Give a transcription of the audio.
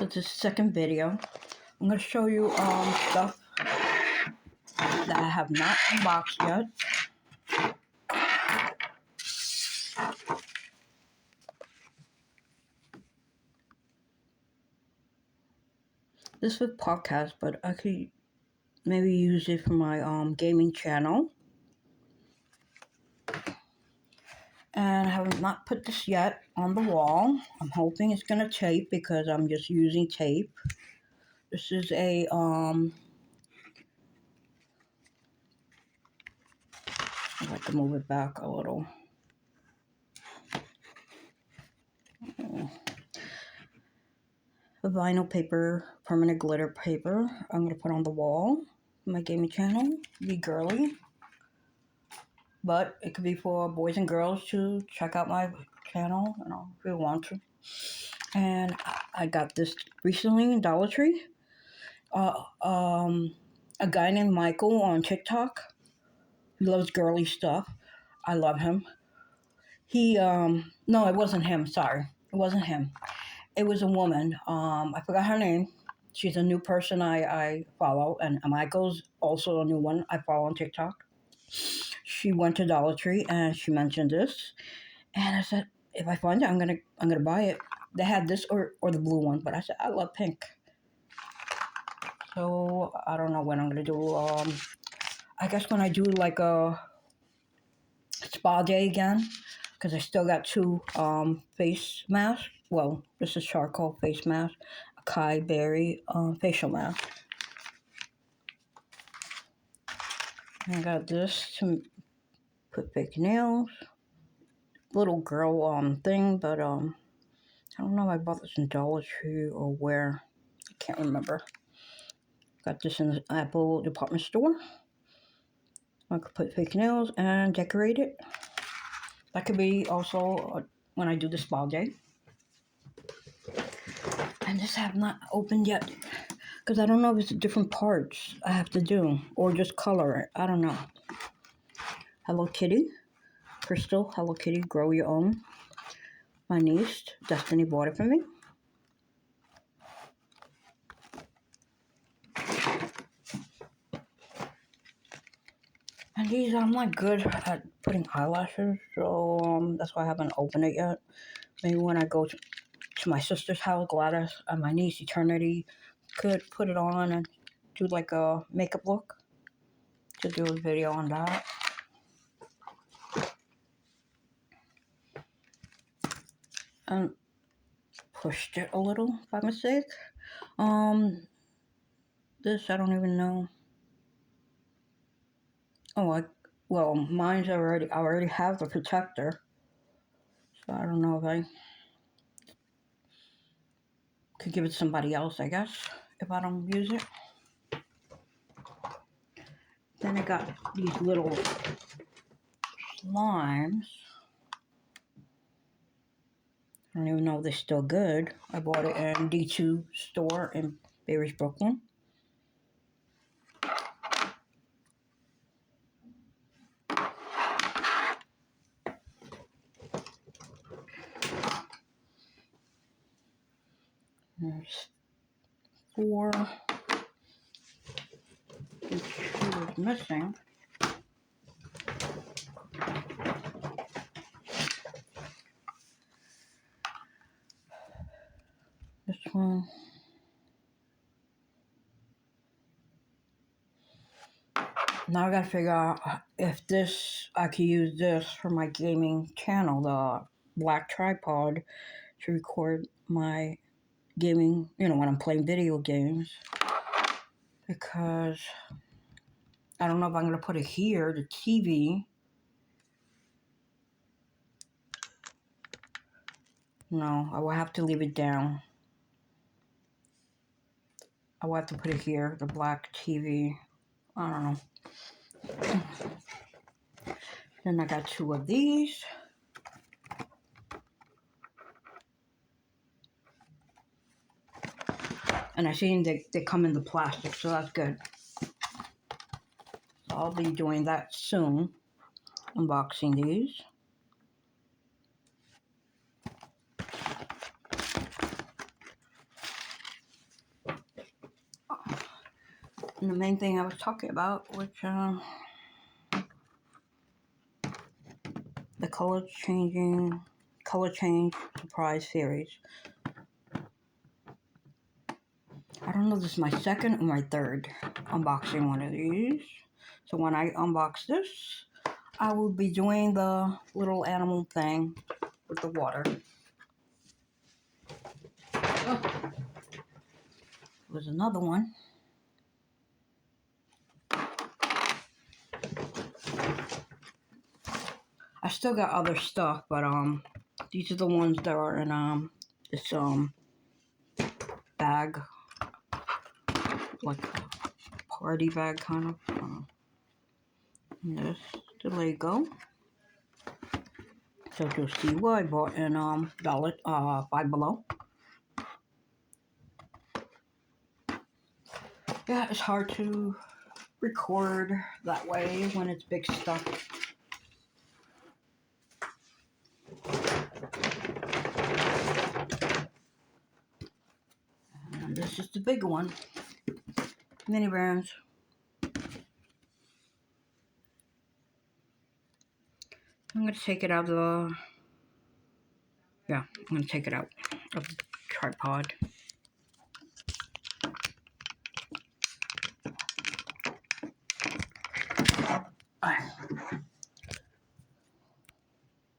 So this second video, I'm going to show you stuff that I have not unboxed yet. This is a podcast, but I could maybe use it for my gaming channel. And I have not put this yet on the wall. I'm hoping it's going to tape because I'm just using tape. This is a I'd like to move it back a little. A vinyl paper, permanent glitter paper. I'm going to put on the wall. My gaming channel. Be girly. But it could be for boys and girls to check out my channel, if you want to. And I got this recently in Dollar Tree. A guy named Michael on TikTok. He loves girly stuff. I love him. No, it wasn't him. Sorry. It wasn't him. It was a woman. I forgot her name. She's a new person I follow. And Michael's also a new one I follow on TikTok. She went to Dollar Tree and she mentioned this. And I said, if I find it, I'm gonna buy it. They had this or the blue one, but I said I love pink. So I don't know when I'm gonna do. I guess when I do like a spa day again, because I still got two face masks. Well, this is charcoal face mask, acai berry facial mask. And I got this to put fake nails. Little girl thing, but I don't know if I bought this in Dollar Tree or where. I can't remember. Got this in the Apple department store. I could put fake nails and decorate it. That could be also when I do the spa day. And this I have not opened yet because I don't know if it's different parts I have to do or just color it. I don't know. Hello Kitty. Crystal, Hello Kitty, grow your own. My niece, Destiny, bought it for me. And these, I'm not good at putting eyelashes, so that's why I haven't opened it yet. Maybe when I go to my sister's house, Gladys, and my niece, Eternity, could put it on and do like a makeup look. To do a video on that. And pushed it a little by mistake. This, I don't even know. Oh, mine's I already have the protector. So I don't know if I could give it to somebody else, I guess, if I don't use it. Then I got these little slimes. I don't even know if they're still good. I bought it in D2 store in Barry's, Brooklyn. There's 4. And 2 is missing. This one. Now I gotta figure out if I could use this for my gaming channel, the black tripod, to record my gaming, when I'm playing video games. Because I don't know if I'm gonna put it here, the TV. No, I will have to leave it down. I will have to put it here, the black TV. I don't know. Then I got 2 of these. And I seen they come in the plastic, so that's good. So I'll be doing that soon. Unboxing these. And the main thing I was talking about, which the color change surprise series. I don't know if this is my second or my third unboxing one of these. So when I unbox this, I will be doing the little animal thing with the water. Oh, there's another one. I still got other stuff, but these are the ones that are in this bag, like a party bag kind of. This the Lego. So you'll see what I bought in Five Below. Yeah, it's hard to record that way when it's big stuff. And this is the big one. Mini brands. I'm going to take it out of the... Yeah, I'm going to take it out of the tripod.